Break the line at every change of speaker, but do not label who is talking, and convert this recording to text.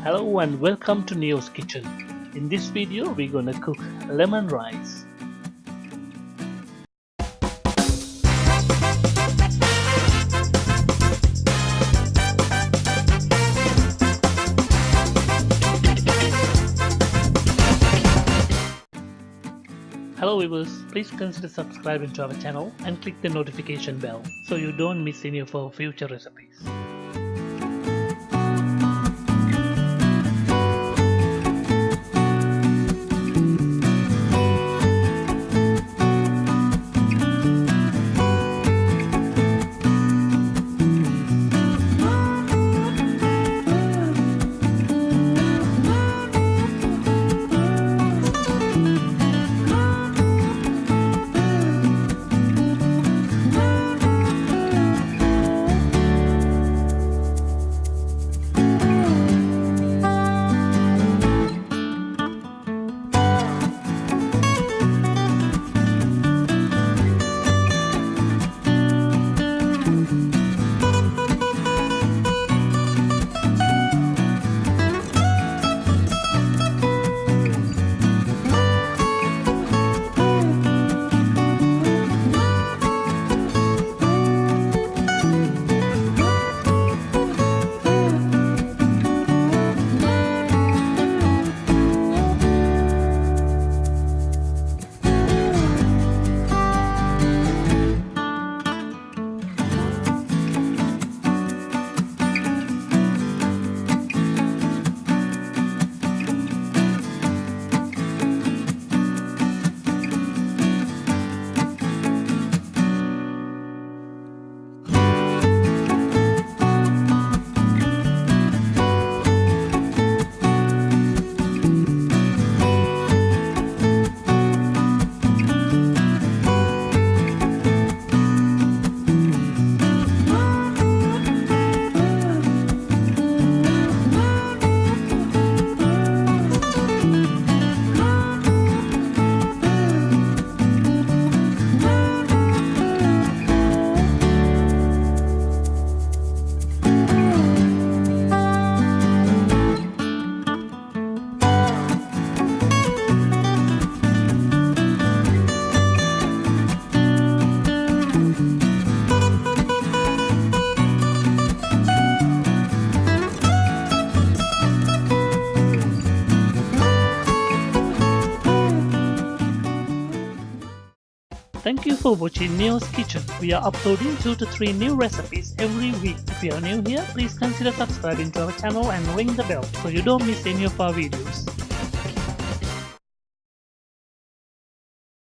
Hello and welcome to Niyos Kitchen. In this video we're gonna cook lemon rice. Hello viewers, please consider subscribing to our channel and click the notification bell so you don't miss any of our future recipes. Thank you for watching Niyos Kitchen. We are uploading 2 to 3 new recipes every week. If you are new here, please consider subscribing to our channel and ring the bell so you don't miss any of our videos.